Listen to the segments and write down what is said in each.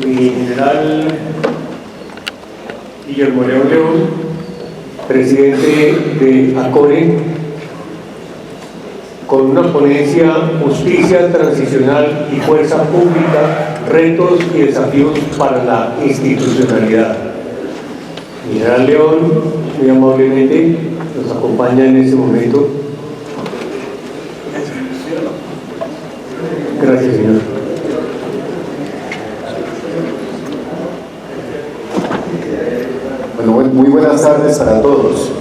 mi general Guillermo León León, presidente de ACORE, con una ponencia Justicia Transicional y Fuerza Pública, retos y desafíos para la institucionalidad. Mi general León, muy amablemente, nos acompaña en este momento. Gracias, señor. Bueno, muy buenas tardes para todos.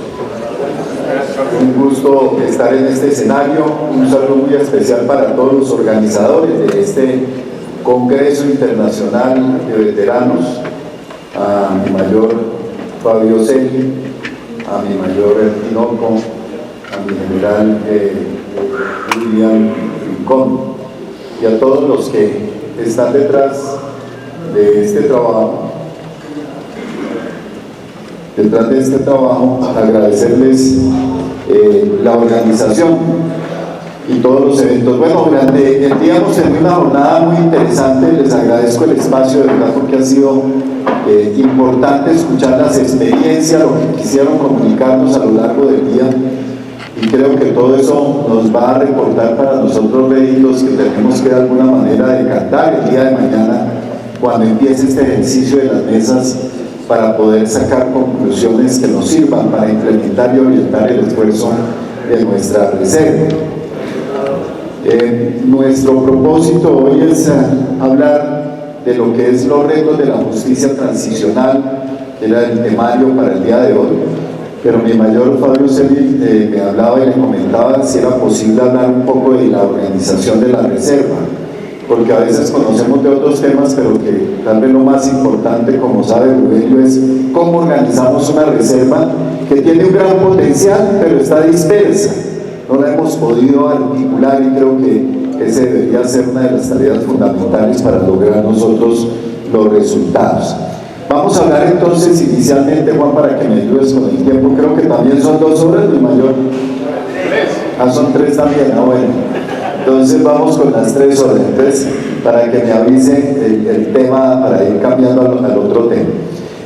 Un gusto estar en este escenario. Un saludo muy especial para todos los organizadores de este Congreso Internacional de Veteranos, a mi mayor Fabio Celi, a mi mayor Tinoco, a mi general William Rincón, y a todos los que están detrás de este trabajo. Agradecerles la organización y todos los eventos. Bueno, durante el día hemos tenido una jornada muy interesante. Les agradezco el espacio, de verdad, porque ha sido importante escuchar las experiencias, lo que quisieron comunicarnos a lo largo del día, y creo que todo eso nos va a reportar para nosotros réditos que tenemos que de alguna manera decantar el día de mañana cuando empiece este ejercicio de las mesas, para poder sacar conclusiones que nos sirvan para implementar y orientar el esfuerzo de nuestra reserva. Nuestro propósito hoy es hablar de lo que es los retos de la justicia transicional, que era el temario para el día de hoy, pero mi mayor Fabio Celi me hablaba y le comentaba si era posible hablar un poco de la organización de la reserva, porque a veces conocemos de otros temas, pero que tal vez lo más importante, como sabe Rubelio, es cómo organizamos una reserva que tiene un gran potencial, pero está dispersa. No la hemos podido articular, y creo que ese debería ser una de las tareas fundamentales para lograr nosotros los resultados. Vamos a hablar entonces inicialmente, Juan, para que me ayudes con el tiempo. Creo que también son 2 horas, mi mayor. Son 3 también, bueno. Entonces vamos con las 3 horas, entonces, para que me avisen el tema, para ir cambiando al otro tema.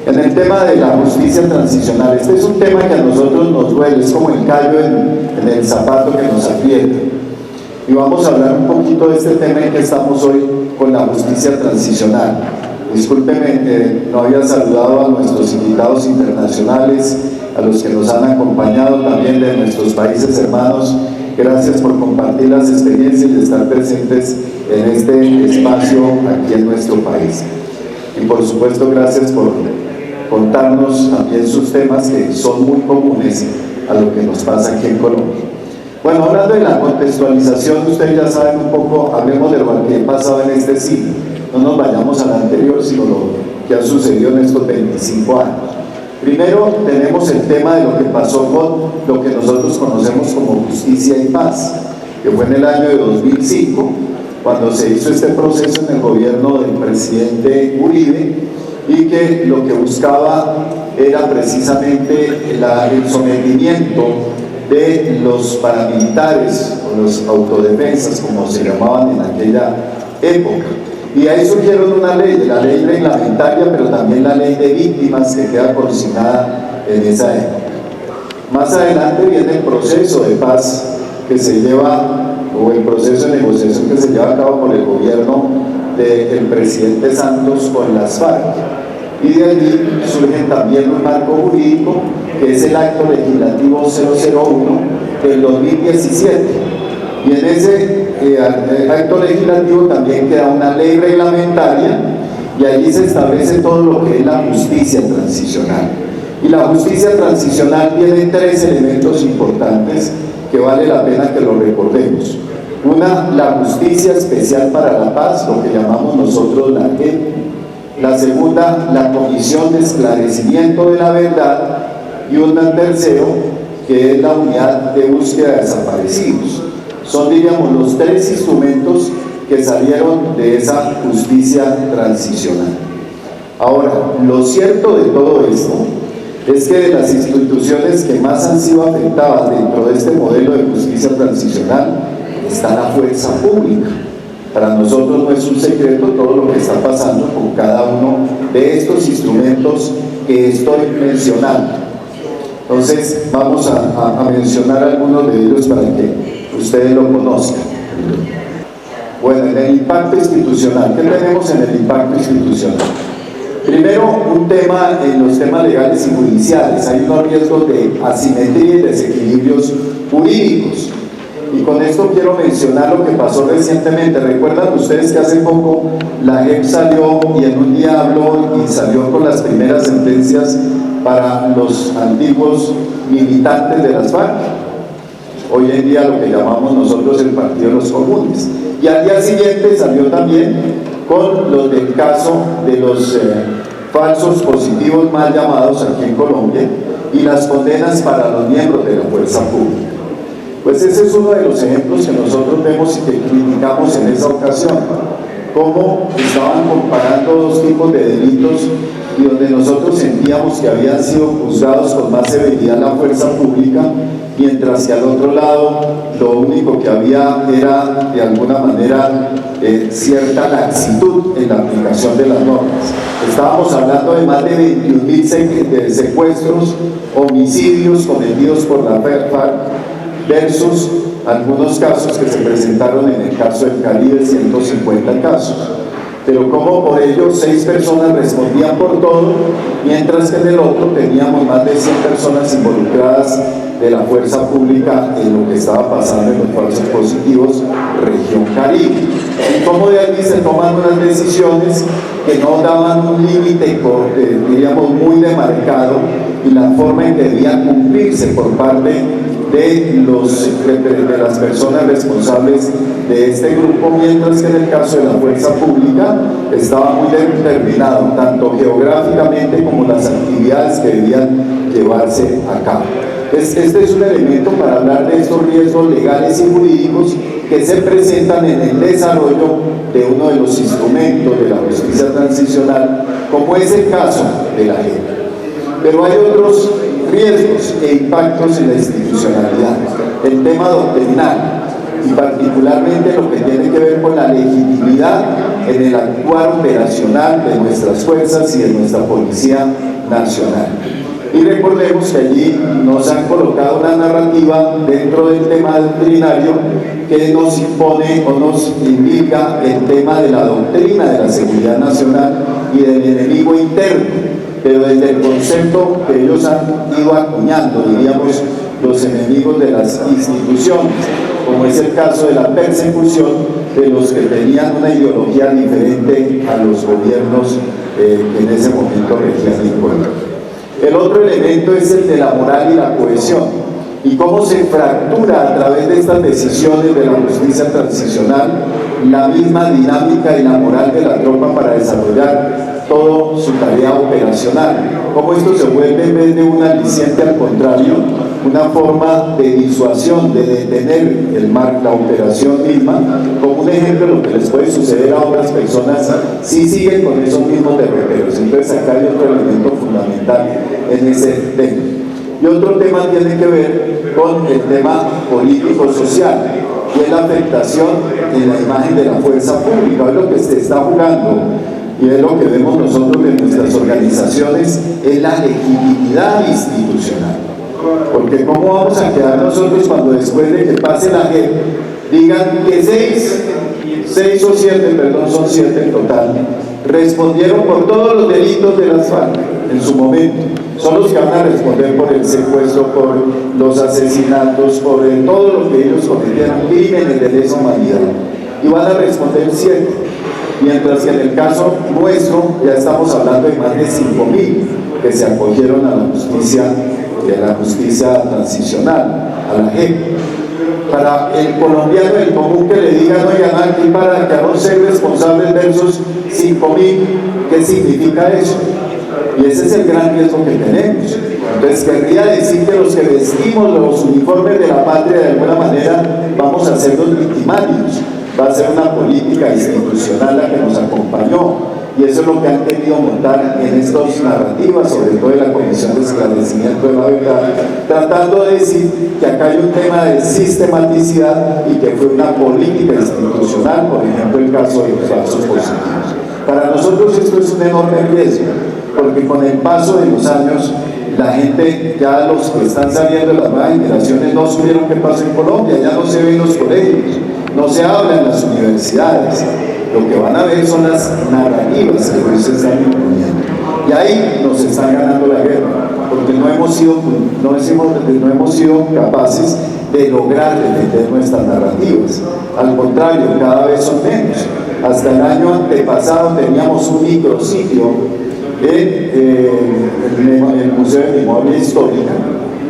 En el tema de la justicia transicional, este es un tema que a nosotros nos duele, es como el callo en el zapato que nos aprieta. Y vamos a hablar un poquito de este tema en que estamos hoy con la justicia transicional. Discúlpenme, no había saludado a nuestros invitados internacionales, a los que nos han acompañado también de nuestros países hermanos. Gracias por compartir las experiencias y estar presentes en este espacio aquí en nuestro país. Y por supuesto, gracias por contarnos también sus temas, que son muy comunes a lo que nos pasa aquí en Colombia. Bueno, hablando de la contextualización, ustedes ya saben un poco, hablemos de lo que ha pasado en este siglo. No nos vayamos al anterior, sino lo que ha sucedido en estos 25 años. Primero tenemos el tema de lo que pasó con lo que nosotros conocemos como justicia y paz, que fue en el año de 2005, cuando se hizo este proceso en el gobierno del presidente Uribe, y que lo que buscaba era precisamente el sometimiento de los paramilitares o los autodefensas, como se llamaban en aquella época. Y ahí surgieron una ley, la ley reglamentaria, pero también la ley de víctimas, que queda consignada en esa época. Más adelante viene el proceso de paz que se lleva, o el proceso de negociación que se lleva a cabo por el gobierno del presidente Santos con las FARC. Y de allí surge también un marco jurídico, que es el acto legislativo 001 del 2017. Y en ese acto legislativo también queda una ley reglamentaria, y allí se establece todo lo que es la justicia transicional. Y la justicia transicional tiene 3 elementos importantes que vale la pena que lo recordemos. Una, la justicia especial para la paz, lo que llamamos nosotros la JEP. La segunda, la comisión de esclarecimiento de la verdad. Y un tercero, que es la unidad de búsqueda de desaparecidos. Son, diríamos, los 3 instrumentos que salieron de esa justicia transicional. Ahora, lo cierto de todo esto es que de las instituciones que más han sido afectadas dentro de este modelo de justicia transicional está la fuerza pública. Para nosotros no es un secreto todo lo que está pasando con cada uno de estos instrumentos que estoy mencionando. Entonces vamos a mencionar algunos de ellos para que ustedes lo conozcan. Bueno, en el impacto institucional, ¿qué tenemos en el impacto institucional? Primero, un tema en los temas legales y judiciales. Hay unos riesgos de asimetría y desequilibrios jurídicos. Y con esto quiero mencionar lo que pasó recientemente. ¿Recuerdan ustedes que hace poco la JEP salió y en un día habló y salió con las primeras sentencias para los antiguos militantes de las FARC? Hoy en día lo que llamamos nosotros el Partido de los Comunes. Y al día siguiente salió también con los del caso de los falsos positivos mal llamados aquí en Colombia y las condenas para los miembros de la fuerza pública. Pues ese es uno de los ejemplos que nosotros vemos y que criticamos en esa ocasión, cómo estaban comparando dos tipos de delitos y donde nosotros sentíamos que habían sido juzgados con más severidad la fuerza pública, mientras que al otro lado lo único que había era de alguna manera cierta laxitud en la aplicación de las normas. Estábamos hablando de más de 21.000 secuestros, homicidios cometidos por la FARC versus algunos casos que se presentaron en el caso del Caribe, 150 casos. Pero como por ello 6 personas respondían por todo, mientras que en el otro teníamos más de 100 personas involucradas de la fuerza pública en lo que estaba pasando en los falsos positivos región Caribe. Y como de allí se toman unas decisiones que no daban un límite, diríamos, muy demarcado, y la forma en que debían cumplirse por parte de las personas responsables de este grupo, mientras que en el caso de la fuerza pública estaba muy determinado, tanto geográficamente como las actividades que debían llevarse a cabo. Este es un elemento para hablar de estos riesgos legales y jurídicos que se presentan en el desarrollo de uno de los instrumentos de la justicia transicional, como es el caso de la JEP. Pero hay otros riesgos e impactos en la institucionalidad. El tema doctrinal y particularmente lo que tiene que ver con la legitimidad en el actuar operacional de nuestras fuerzas y de nuestra Policía Nacional. Y recordemos que allí nos han colocado una narrativa dentro del tema doctrinario que nos impone o nos indica el tema de la doctrina de la seguridad nacional y del enemigo interno, pero desde el concepto que ellos han ido acuñando, diríamos, los enemigos de las instituciones, como es el caso de la persecución de los que tenían una ideología diferente a los gobiernos que en ese momento regían el pueblo. El otro elemento es el de la moral y la cohesión, y cómo se fractura a través de estas decisiones de la justicia transicional la misma dinámica y la moral de la tropa para desarrollar toda su tarea operacional. Cómo esto se vuelve, en vez de un aliciente, al contrario, una forma de disuasión, de detener la operación misma, como un ejemplo de lo que les puede suceder a otras personas si siguen con esos mismos derroteros. Entonces acá hay otro elemento fundamental en ese tema. Y otro tema tiene que ver con el tema político-social, que es la afectación en la imagen de la fuerza pública. Es lo que se está jugando y es lo que vemos nosotros en nuestras organizaciones, es la legitimidad institucional. Porque ¿cómo vamos a quedar nosotros cuando después de que pase la JEP digan que 6 o 7, perdón, son 7 en total, respondieron por todos los delitos de las FARC en su momento? Son los que van a responder por el secuestro, por los asesinatos, por todo lo que ellos cometieron, crímenes de lesa humanidad, y van a responder 7. Mientras que en el caso nuestro ya estamos hablando de más de 5.000 que se acogieron a la justicia transicional, a la JEP. Para el colombiano del común que le digan, oigan, aquí para que vamos a ser responsables versus 5.000, ¿qué significa eso? Y ese es el gran riesgo que tenemos. Entonces querría decir que los que vestimos los uniformes de la patria de alguna manera vamos a ser los victimarios. Va a ser una política institucional la que nos acompañó. y eso es lo que han querido montar en estas narrativas, sobre todo en la Comisión de Esclarecimiento de la Verdad, tratando de decir que acá hay un tema de sistematicidad y que fue una política institucional, por ejemplo el caso de los falsos positivos. Para nosotros esto es un enorme riesgo, porque con el paso de los años la gente, ya los que están saliendo de las nuevas generaciones no supieron qué pasó en Colombia, ya no se ven los colegios, no se habla en las universidades, lo que van a ver son las narrativas que hoy se están imponiendo, y ahí nos están ganando la guerra, porque no hemos sido capaces de lograr defender nuestras narrativas. Al contrario, cada vez son menos. Hasta el año antepasado teníamos un micrositio el Museo de Memoria Histórica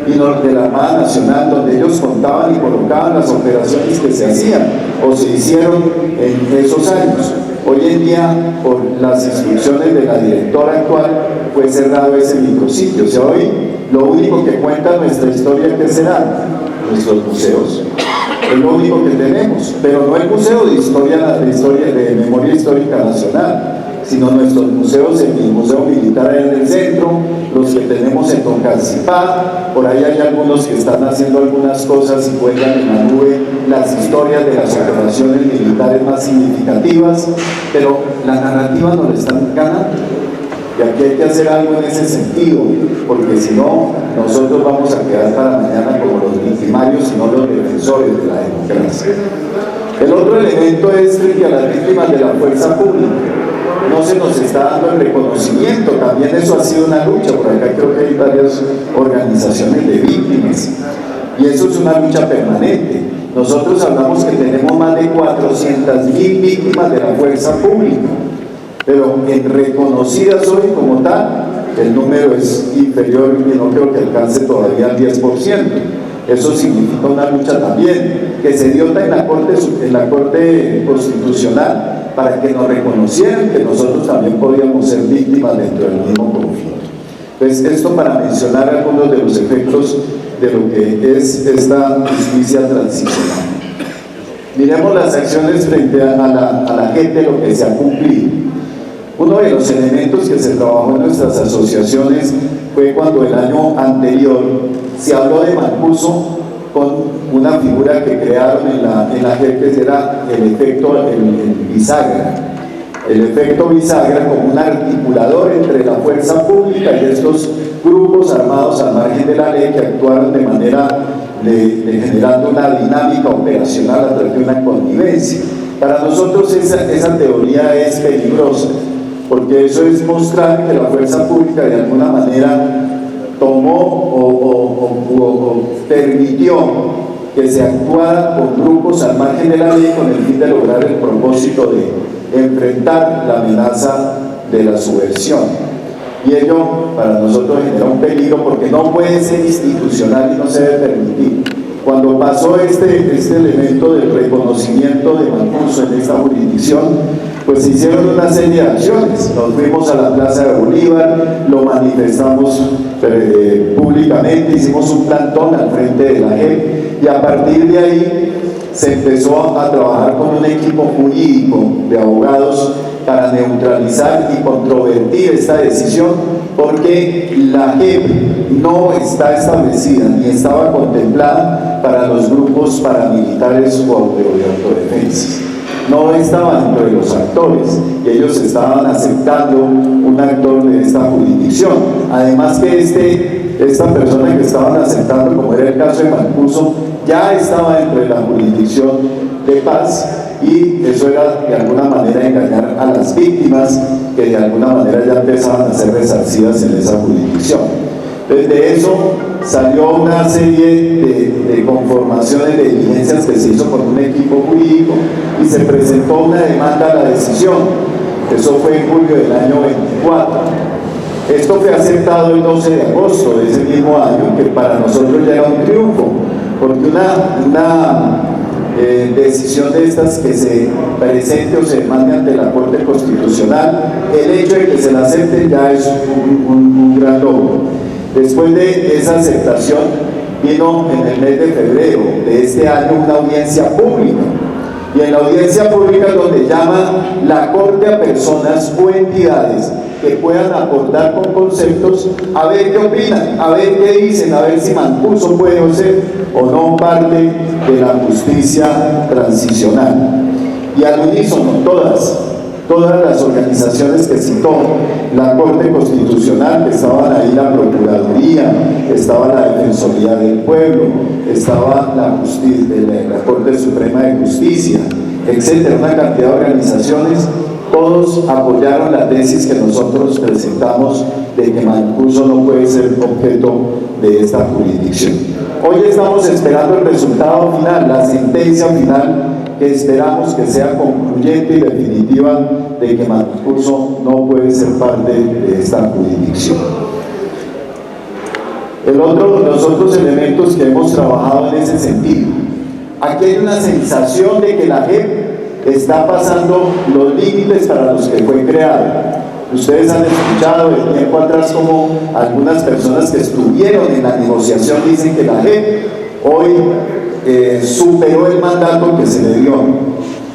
y de la Armada Nacional, donde ellos contaban y colocaban las operaciones que se hacían o se hicieron en esos años. Hoy en día, por las instrucciones de la directora actual, fue cerrado ese micrositio. O sea, hoy lo único que cuenta nuestra historia, ¿qué será? Nuestros museos. Es lo único que tenemos, pero no el Museo de Memoria Histórica Nacional, sino nuestros museos, el Museo Militar en el centro, los que tenemos en Tocancipá, por ahí hay algunos que están haciendo algunas cosas y cuelgan en la nube las historias de las operaciones militares más significativas, pero la narrativa no le están ganando. Y aquí hay que hacer algo en ese sentido, porque si no, nosotros vamos a quedar para mañana como los victimarios y no los defensores de la democracia. El otro elemento es frente a las víctimas de la fuerza pública. No se nos está dando el reconocimiento, también eso ha sido una lucha, por acá creo que hay varias organizaciones de víctimas, y eso es una lucha permanente. Nosotros hablamos que tenemos más de 400.000 víctimas de la fuerza pública, pero en reconocidas hoy como tal, el número es inferior y no creo que alcance todavía al 10%. Eso significa una lucha también, que se dio en la Corte Constitucional, para que nos reconocieran que nosotros también podíamos ser víctimas dentro del mismo conflicto. Pues esto para mencionar algunos de los efectos de lo que es esta justicia transicional. Miremos las acciones frente a la gente, lo que se ha cumplido. Uno de los elementos que se trabajó en nuestras asociaciones fue cuando el año anterior se habló de Mancuso con una figura que crearon en la JEP, que era el efecto bisagra. El efecto bisagra como un articulador entre la fuerza pública y estos grupos armados al margen de la ley que actuaron de manera de generando una dinámica operacional a través de una connivencia. Para nosotros esa teoría es peligrosa, porque eso es mostrar que la fuerza pública de alguna manera tomó o permitió que se actuara con grupos al margen de la ley con el fin de lograr el propósito de enfrentar la amenaza de la subversión. Y ello para nosotros genera un peligro, porque no puede ser institucional y no se debe permitir. Cuando pasó este elemento del reconocimiento de Mancuso en esta jurisdicción, pues se hicieron una serie de acciones. Nos fuimos a la Plaza de Bolívar, lo manifestamos públicamente, hicimos un plantón al frente de la JEP, y a partir de ahí se empezó a trabajar con un equipo jurídico de abogados para neutralizar y controvertir esta decisión, porque la JEP no está establecida ni estaba contemplada para los grupos paramilitares o de autodefensa. No estaba dentro de los actores, y ellos estaban aceptando un actor de esta jurisdicción. Además que esta persona que estaban aceptando, como era el caso de Mancuso, ya estaba dentro de la jurisdicción de paz, y eso era de alguna manera engañar a las víctimas que de alguna manera ya empezaban a ser resarcidas en esa jurisdicción. Desde eso salió una serie de conformaciones de diligencias que se hizo con un equipo jurídico y se presentó una demanda a la decisión. Eso fue en julio del año 24. Esto fue aceptado el 12 de agosto de ese mismo año, que para nosotros ya era un triunfo, porque una decisión de estas que se presente o se demande ante la Corte Constitucional, el hecho de que se la acepte ya es un gran logro. Después de esa aceptación vino en el mes de febrero de este año una audiencia pública Y en la audiencia pública donde llama la Corte a personas o entidades que puedan aportar con conceptos, a ver qué opinan, a ver qué dicen, a ver si Mancuso puede ser o no parte de la justicia transicional. Y al unísono, todas las organizaciones que citó la Corte Constitucional, que estaban ahí la Procuraduría, estaba la Defensoría del Pueblo, estaba la Corte Suprema de Justicia, etcétera, una cantidad de organizaciones, todos apoyaron la tesis que nosotros presentamos de que Mancuso no puede ser objeto de esta jurisdicción. Hoy estamos esperando el resultado final, la sentencia final, que esperamos que sea concluyente y definitiva de que Mancuso no puede ser parte de esta jurisdicción. Los otros elementos que hemos trabajado en ese sentido. Aquí hay una sensación de que la JEP está pasando los límites para los que fue creada. Ustedes han escuchado de tiempo atrás como algunas personas que estuvieron en la negociación dicen que la JEP hoy superó el mandato que se le dio.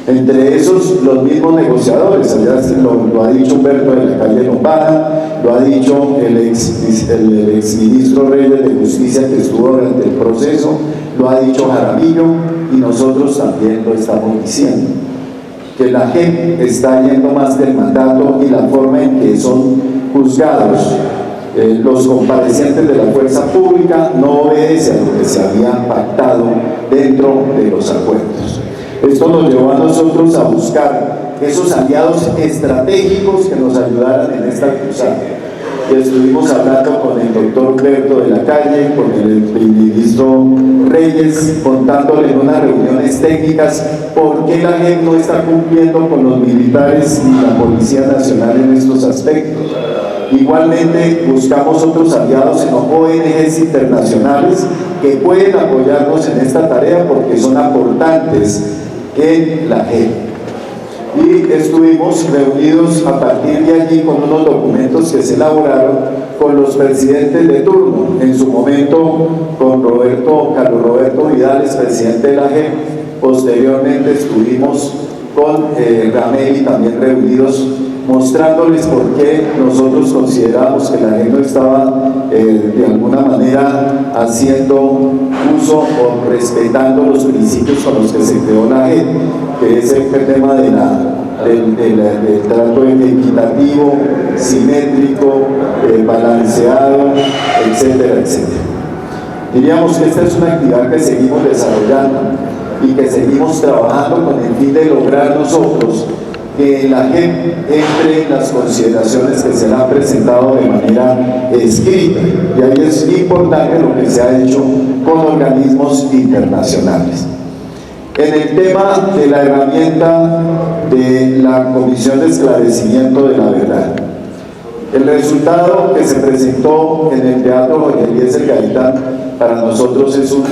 Entre esos, los mismos negociadores, allá lo ha dicho Humberto de la Calle Lombana, lo ha dicho el exministro Reyes de Justicia que estuvo durante el proceso, lo ha dicho Jaramillo y nosotros también lo estamos diciendo, que la JEP está yendo más del mandato y la forma en que son juzgados los comparecientes de la fuerza pública no obedece a lo que se había pactado dentro de los acuerdos. Esto nos llevó a nosotros a buscar esos aliados estratégicos que nos ayudaran en esta cruzada. Y estuvimos hablando con el doctor Humberto de la Calle, con el ministro Reyes, contándole en unas reuniones técnicas por qué la JEP no está cumpliendo con los militares y la Policía Nacional en estos aspectos. Igualmente buscamos otros aliados en ONGs internacionales que pueden apoyarnos en esta tarea porque son aportantes en la JEP. Y estuvimos reunidos a partir de allí con unos documentos que se elaboraron con los presidentes de turno, en su momento con Carlos Roberto Vidales, presidente de la JEP. Posteriormente estuvimos con Rameli también reunidos, mostrándoles por qué nosotros consideramos que la JEP no estaba de alguna manera haciendo uso o respetando los principios con los que se creó la JEP, que es el tema del trato equitativo, simétrico, balanceado, etcétera, etcétera. Diríamos que esta es una actividad que seguimos desarrollando y que seguimos trabajando con el fin de lograr nosotros que la JEP entre en las consideraciones que se le han presentado de manera escrita, y ahí es importante lo que se ha hecho con organismos internacionales. En el tema de la herramienta de la Comisión de Esclarecimiento de la Verdad, el resultado que se presentó en el Teatro Jorge Eliezer Gaitán para nosotros es un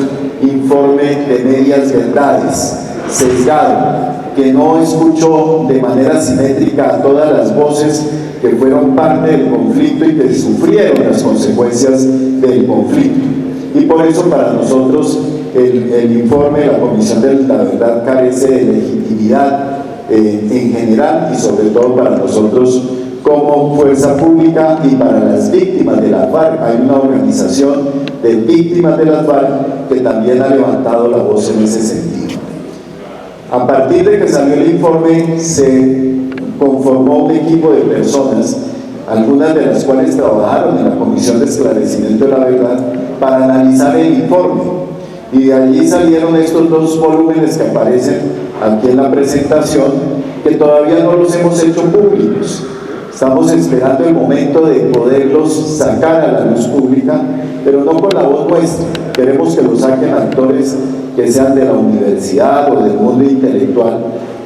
informe de medias verdades, sesgado, que no escuchó de manera simétrica a todas las voces que fueron parte del conflicto y que sufrieron las consecuencias del conflicto. Y por eso para nosotros el informe de la Comisión de la Verdad carece de legitimidad en general y sobre todo para nosotros como fuerza pública y para las víctimas de la FARC. Hay una organización de víctimas de la FARC que también ha levantado la voz en ese sentido. A partir de que salió el informe, se conformó un equipo de personas, algunas de las cuales trabajaron en la Comisión de Esclarecimiento de la Verdad, para analizar el informe. Y de allí salieron estos dos volúmenes que aparecen aquí en la presentación, que todavía no los hemos hecho públicos. Estamos esperando el momento de poderlos sacar a la luz pública, pero no con la voz nuestra. Queremos que lo saquen actores que sean de la universidad o del mundo intelectual,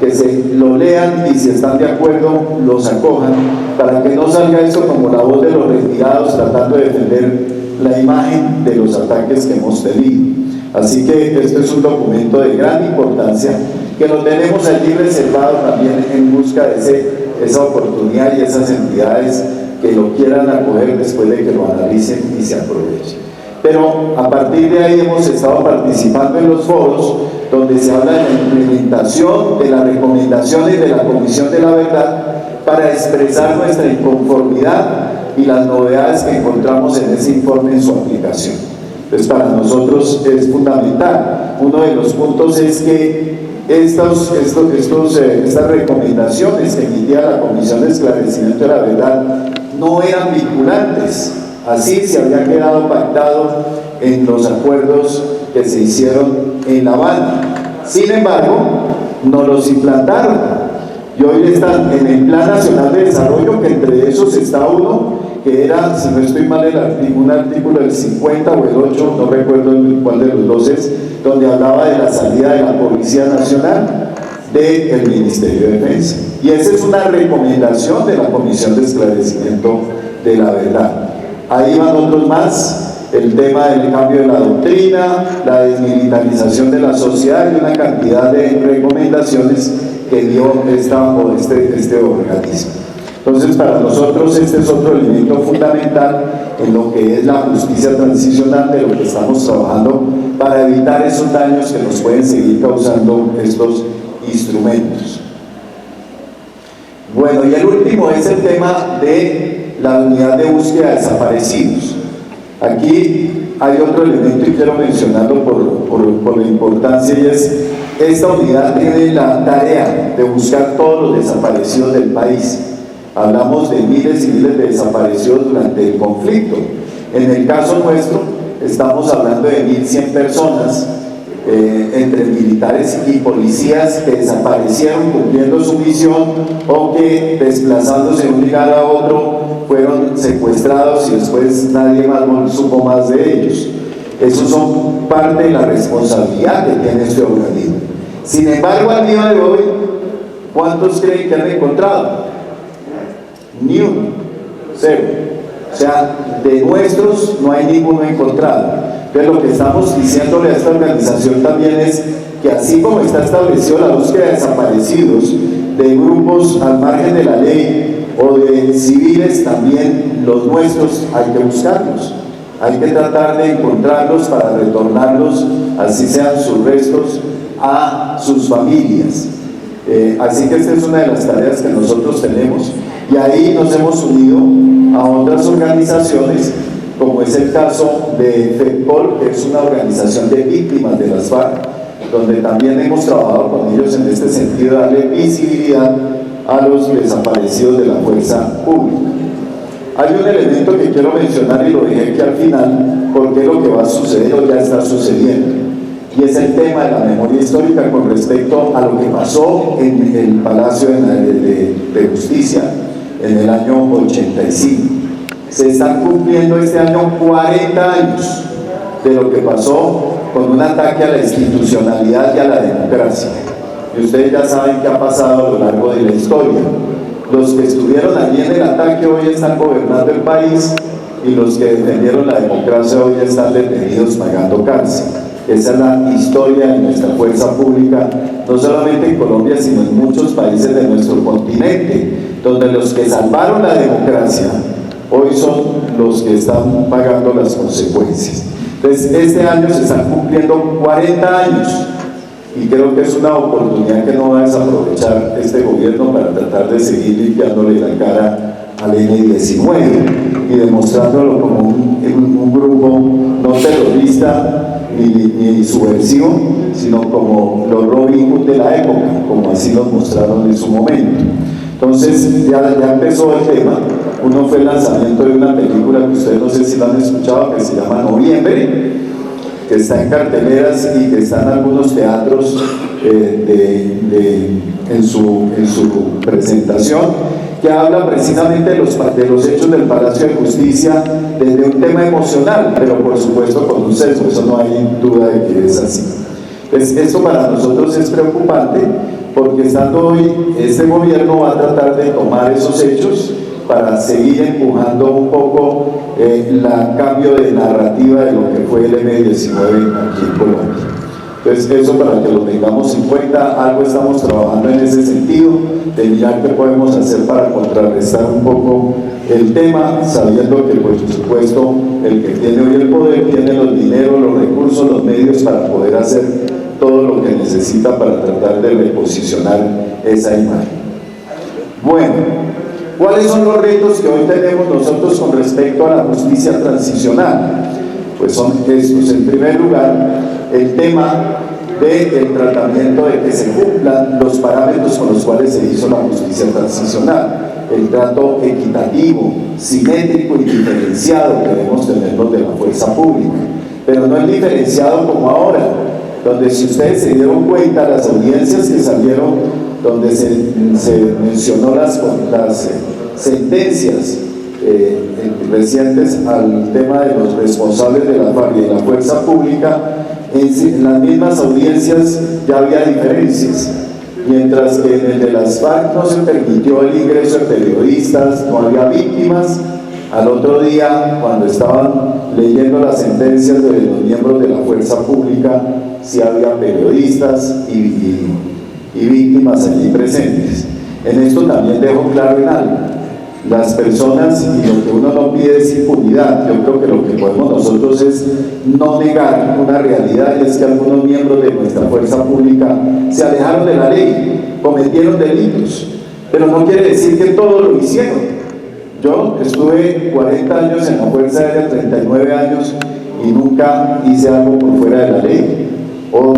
que se lo lean y si están de acuerdo los acojan, para que no salga eso como la voz de los retirados tratando de defender la imagen de los ataques que hemos tenido. Así que esto es un documento de gran importancia que lo tenemos allí reservado también en busca de esa oportunidad y esas entidades que lo quieran acoger después de que lo analicen y se aprovechen. Pero a partir de ahí hemos estado participando en los foros donde se habla de la implementación de las recomendaciones de la Comisión de la Verdad para expresar nuestra inconformidad y las novedades que encontramos en ese informe en su aplicación. Entonces, para nosotros es fundamental. Uno de los puntos es que estas recomendaciones que emitía la Comisión de Esclarecimiento de la Verdad no eran vinculantes. Así se había quedado pactado en los acuerdos que se hicieron en La Habana. Sin embargo, no los implantaron. Y hoy están en el Plan Nacional de Desarrollo, que entre esos está uno, que era, si no estoy mal, un artículo del 50 o el 8, no recuerdo cuál de los dos es, donde hablaba de la salida de la Policía Nacional del Ministerio de Defensa. Y esa es una recomendación de la Comisión de Esclarecimiento de la Verdad. Ahí van otros más, el tema del cambio de la doctrina, la desmilitarización de la sociedad y una cantidad de recomendaciones que dio este organismo. Entonces, para nosotros este es otro elemento fundamental en lo que es la justicia transicional, de lo que estamos trabajando para evitar esos daños que nos pueden seguir causando estos instrumentos. Bueno, y el último es el tema de la unidad de búsqueda de desaparecidos. Aquí hay otro elemento y quiero mencionarlo por la importancia, y es: esta unidad tiene la tarea de buscar todos los desaparecidos del país. Hablamos de miles y miles de desaparecidos durante el conflicto. En el caso nuestro, estamos hablando de 1.100 personas, entre militares y policías, que desaparecieron cumpliendo su misión o que, desplazándose de un lugar a otro, fueron secuestrados y después nadie más supo más de ellos. Esos son parte de la responsabilidad que tiene este organismo. Sin embargo, al día de hoy, ¿cuántos creen que han encontrado? Ni uno, cero. O sea, de nuestros no hay ninguno encontrado. Entonces, lo que estamos diciéndole a esta organización también es que, así como está establecido la búsqueda de desaparecidos de grupos al margen de la ley o de civiles, también los nuestros hay que buscarlos. Hay que tratar de encontrarlos para retornarlos, así sean sus restos, a sus familias. Así que esta es una de las tareas que nosotros tenemos, y ahí nos hemos unido a otras organizaciones, como es el caso de FEDPOL, que es una organización de víctimas de las FARC, donde también hemos trabajado con ellos en este sentido, darle visibilidad a los desaparecidos de la fuerza pública. Hay un elemento que quiero mencionar y lo dejé aquí al final, porque es lo que va a suceder o ya está sucediendo, y es el tema de la memoria histórica con respecto a lo que pasó en el Palacio de Justicia en el año 85. Se están cumpliendo este año 40 años de lo que pasó con un ataque a la institucionalidad y a la democracia. Y ustedes ya saben qué ha pasado a lo largo de la historia. Los que estuvieron allí en el ataque hoy están gobernando el país, y los que defendieron la democracia hoy están detenidos pagando cárcel. Esa es la historia de nuestra fuerza pública, no solamente en Colombia, sino en muchos países de nuestro continente, donde los que salvaron la democracia hoy son los que están pagando las consecuencias. Entonces, este año se están cumpliendo 40 años, y creo que es una oportunidad que no va a desaprovechar este gobierno para tratar de seguir limpiándole la cara al N-19 y demostrándolo como un grupo no terrorista ni subversivo, sino como los Robin Hood de la época, como así los mostraron en su momento. Entonces ya empezó el tema. Uno fue el lanzamiento de una película que ustedes no sé si la han escuchado, que se llama Noviembre, que está en carteleras y que está en algunos teatros en su presentación, que habla precisamente de los hechos del Palacio de Justicia desde un tema emocional, pero por supuesto con un sesgo, eso no hay duda de que es así. Entonces, esto para nosotros es preocupante, porque estando hoy, este gobierno va a tratar de tomar esos hechos para seguir empujando un poco el cambio de narrativa de lo que fue el M-19 aquí en Colombia. Entonces, eso para que lo tengamos en cuenta. Algo estamos trabajando en ese sentido, de mirar qué podemos hacer para contrarrestar un poco el tema, sabiendo que, por supuesto, el que tiene hoy el poder tiene los dineros, los recursos, los medios para poder hacer todo lo que necesita para tratar de reposicionar esa imagen. Bueno, ¿cuáles son los retos que hoy tenemos nosotros con respecto a la justicia transicional? Pues son estos. En primer lugar, el tema del tratamiento de que se cumplan los parámetros con los cuales se hizo la justicia transicional. El trato equitativo, simétrico y diferenciado que debemos tener los de la fuerza pública. Pero no es diferenciado como ahora, donde si ustedes se dieron cuenta, las audiencias que salieron, donde se mencionó las sentencias recientes al tema de los responsables de la FARC y de la fuerza pública, en las mismas audiencias ya había diferencias. Mientras que en el de las FARC no se permitió el ingreso de periodistas, no había víctimas, al otro día, cuando estaban leyendo las sentencias de los miembros de la fuerza pública, sí había periodistas y víctimas allí presentes. En esto también dejo claro en algo: las personas, y lo que uno no pide es impunidad. Yo creo que lo que podemos nosotros es no negar una realidad, y es que algunos miembros de nuestra fuerza pública se alejaron de la ley, cometieron delitos, pero no quiere decir que todos lo hicieron. Yo estuve 40 años en la Fuerza Aérea, 39 años, y nunca hice algo por fuera de la ley, o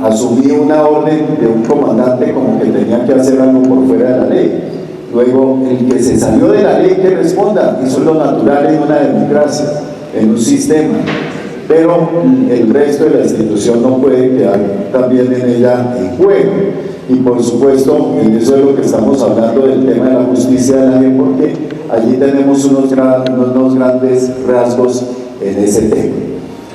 asumí una orden de un comandante como que tenía que hacer algo por fuera de la ley. Luego, el que se salió de la ley que responda, eso es lo natural en una democracia, en un sistema, pero el resto de la institución no puede quedar también en ella en juego. Y por supuesto, en eso es lo que estamos hablando del tema de la justicia de la ley, porque allí tenemos unos grandes rasgos en ese tema.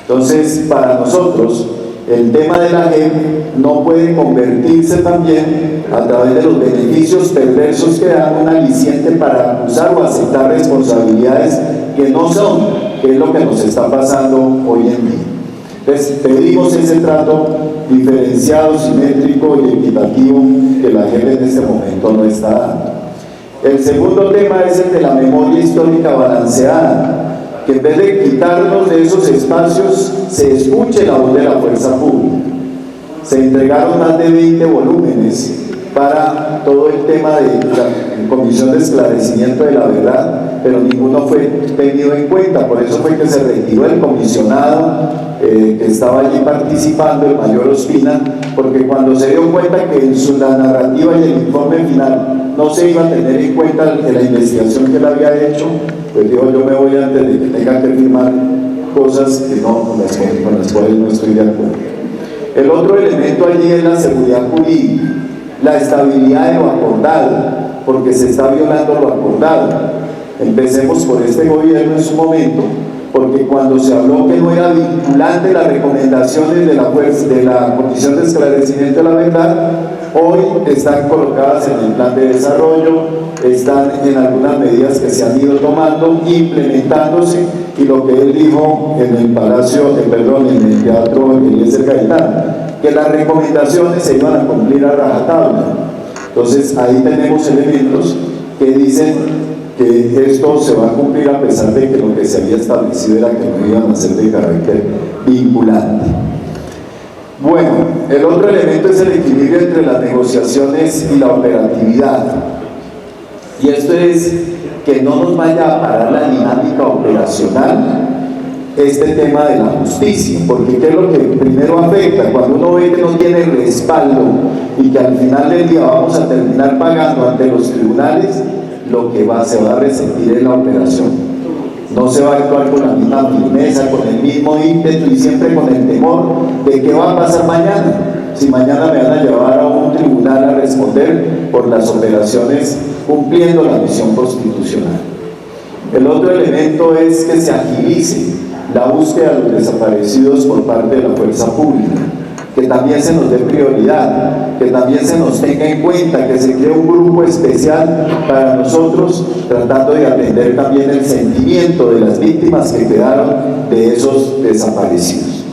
Entonces, para nosotros, el tema de la JEP no puede convertirse también, a través de los beneficios perversos que dan, un aliciente para acusar o aceptar responsabilidades que no son, que es lo que nos está pasando hoy en día. Entonces, pedimos ese trato diferenciado, simétrico y equitativo que la JEP en este momento no está dando. El segundo tema es el de la memoria histórica balanceada, que en vez de quitarnos de esos espacios, se escuche la voz de la fuerza pública. Se entregaron más de 20 volúmenes para todo el tema de la Comisión de Esclarecimiento de la Verdad, pero ninguno fue tenido en cuenta. Por eso fue que se retiró el comisionado que estaba allí participando, el mayor Ospina, porque cuando se dio cuenta que en la narrativa y el informe final no se iba a tener en cuenta la investigación que él había hecho, pues dijo: yo me voy antes de que tenga que firmar cosas que con las cuales no estoy de acuerdo. El otro elemento allí es la seguridad jurídica, la estabilidad de lo acordado, porque se está violando lo acordado. Empecemos por este gobierno en su momento, porque cuando se habló que no era vinculante las recomendaciones de la Comisión de Esclarecimiento de la Verdad, hoy están colocadas en el plan de desarrollo, están en algunas medidas que se han ido tomando, implementándose, y lo que él dijo en el en el Teatro Eliezer Gaitán, que las recomendaciones se iban a cumplir a rajatabla. Entonces ahí tenemos elementos que dicen que esto se va a cumplir, a pesar de que lo que se había establecido era que no iban a ser de carácter vinculante. Bueno, el otro elemento es el equilibrio entre las negociaciones y la operatividad. Y esto es que no nos vaya a parar la dinámica operacional este tema de la justicia, porque ¿qué es lo que primero afecta? Cuando uno ve que no tiene respaldo y que al final del día vamos a terminar pagando ante los tribunales, lo que se va a resentir es la operación. No se va a actuar con la misma firmeza, con el mismo ímpetu y siempre con el temor de qué va a pasar mañana. Si mañana me van a llevar a un tribunal a responder por las operaciones cumpliendo la misión constitucional. El otro elemento es que se agilice la búsqueda de los desaparecidos por parte de la fuerza pública, que también se nos dé prioridad, que también se nos tenga en cuenta, que se cree un grupo especial para nosotros, tratando de atender también el sentimiento de las víctimas que quedaron de esos desaparecidos.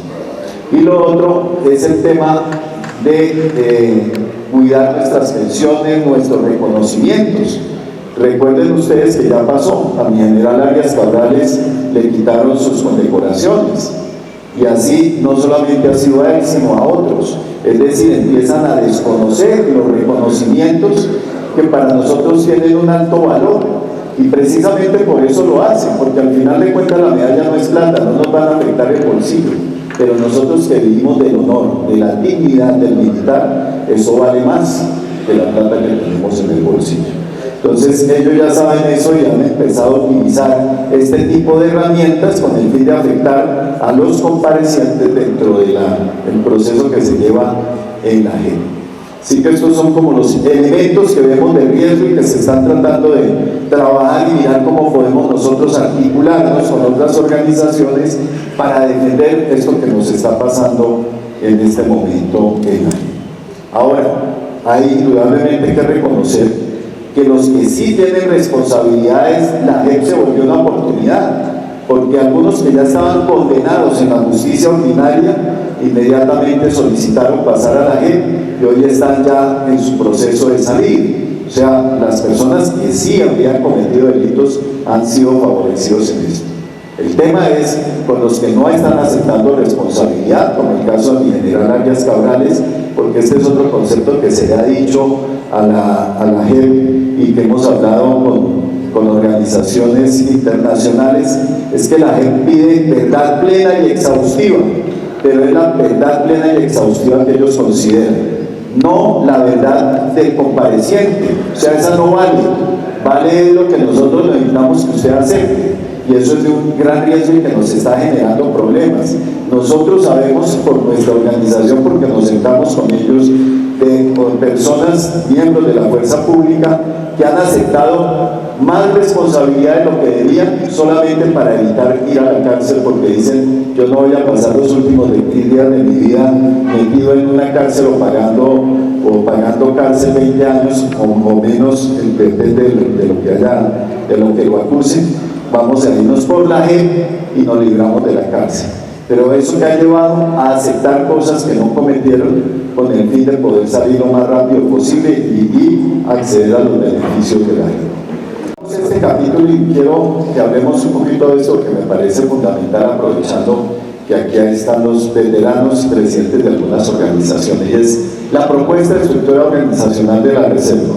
Y lo otro es el tema de cuidar nuestras pensiones, nuestros reconocimientos. Recuerden ustedes que ya pasó, a mi general Arias Cabrales le quitaron sus condecoraciones. Y así no solamente ha sido a él, sino a otros. Es decir, empiezan a desconocer los reconocimientos que para nosotros tienen un alto valor. Y precisamente por eso lo hacen, porque al final de cuentas la medalla no es plata, no nos van a afectar el bolsillo. Pero nosotros que vivimos del honor, de la dignidad del militar, eso vale más que la plata que tenemos en el bolsillo. Entonces ellos ya saben eso y han empezado a utilizar este tipo de herramientas con el fin de afectar a los comparecientes dentro del proceso que se lleva en la JEP. Así que estos son como los elementos que vemos de riesgo y que se están tratando de trabajar y mirar cómo podemos nosotros articularnos con otras organizaciones para defender esto que nos está pasando en este momento en la JEP. Ahora, hay indudablemente que reconocer que los que sí tienen responsabilidades, la JEP se volvió una oportunidad, porque algunos que ya estaban condenados en la justicia ordinaria inmediatamente solicitaron pasar a la JEP y hoy están ya en su proceso de salir. O sea, las personas que sí habían cometido delitos han sido favorecidos en esto. El tema es con los que no están aceptando responsabilidad, como el caso del general Arias Cabrales, porque este es otro concepto que se le ha dicho a la JEP y que hemos hablado con organizaciones internacionales, es que la JEP pide verdad plena y exhaustiva, pero es la verdad plena y exhaustiva que ellos consideran, no la verdad del compareciente. O sea, esa no vale lo que nosotros necesitamos que usted acepte, y eso es de un gran riesgo y que nos está generando problemas. Nosotros sabemos por nuestra organización, porque nos sentamos con ellos, con personas, miembros de la fuerza pública, que han aceptado más responsabilidad de lo que debían solamente para evitar ir a la cárcel, porque dicen: yo no voy a pasar los últimos 20 días de mi vida metido en una cárcel o pagando cárcel 20 años o menos, depende de lo que lo acusen. Vamos a irnos por la JEP y nos libramos de la cárcel. Pero eso que ha llevado a aceptar cosas que no cometieron con el fin de poder salir lo más rápido posible y acceder a los beneficios de la JEP. Este capítulo, y quiero que hablemos un poquito de esto que me parece fundamental, aprovechando que aquí están los veteranos y presidentes de algunas organizaciones, y es la propuesta de estructura organizacional de la Reserva.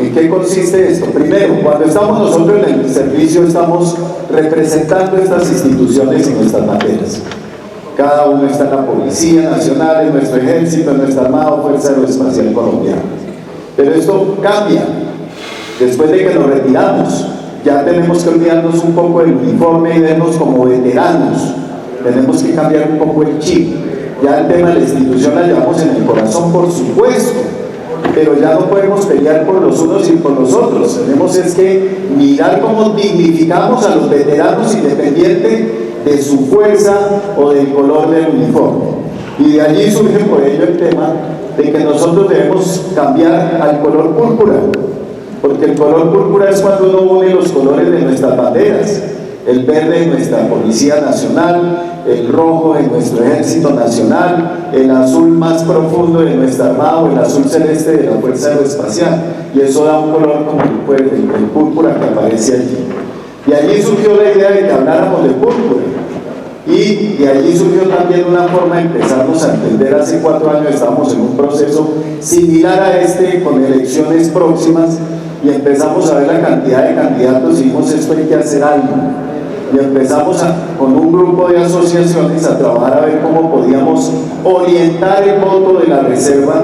¿En qué consiste esto? Primero, cuando estamos nosotros en el servicio, estamos representando estas instituciones y nuestras banderas. Cada uno está en la Policía Nacional, en nuestro Ejército, en nuestra Armada o Fuerza Aeroespacial Colombiana. Pero esto cambia después de que nos retiramos. Ya tenemos que olvidarnos un poco del uniforme y vernos como veteranos. Tenemos que cambiar un poco el chip. Ya el tema de la institución la llevamos en el corazón, por supuesto, pero ya no podemos pelear por los unos y por los otros. Tenemos es que mirar cómo dignificamos a los veteranos independiente de su fuerza o del color del uniforme. Y de allí surge por ello el tema de que nosotros debemos cambiar al color púrpura, porque el color púrpura es cuando uno une los colores de nuestras banderas: el verde de nuestra Policía Nacional, el rojo de nuestro Ejército Nacional, el azul más profundo de nuestra Armada o el azul celeste de la Fuerza Aeroespacial, y eso da un color como el púrpura que aparece allí. Y allí surgió la idea de que habláramos de púrpura, y de allí surgió también una forma de empezarnos a entender. Hace 4 años estábamos en un proceso similar a este, con elecciones próximas, y empezamos a ver la cantidad de candidatos y dijimos: esto hay que hacer algo. Y empezamos con un grupo de asociaciones a trabajar a ver cómo podíamos orientar el voto de la Reserva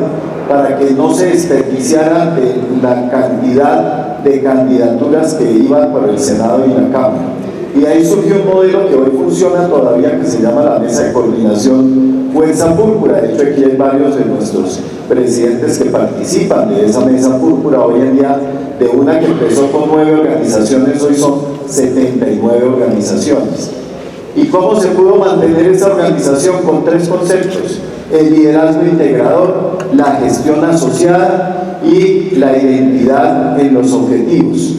para que no se desperdiciara de la cantidad de candidaturas que iban por el Senado y la Cámara. Y ahí surgió un modelo que hoy funciona todavía, que se llama la Mesa de Coordinación Fuerza Púrpura. De hecho, aquí hay varios de nuestros presidentes que participan de esa Mesa Púrpura. Hoy en día, de una que empezó con 9 organizaciones, hoy son 79 organizaciones. ¿Y cómo se pudo mantener esa organización? Con 3 conceptos: el liderazgo integrador, la gestión asociada y la identidad en los objetivos.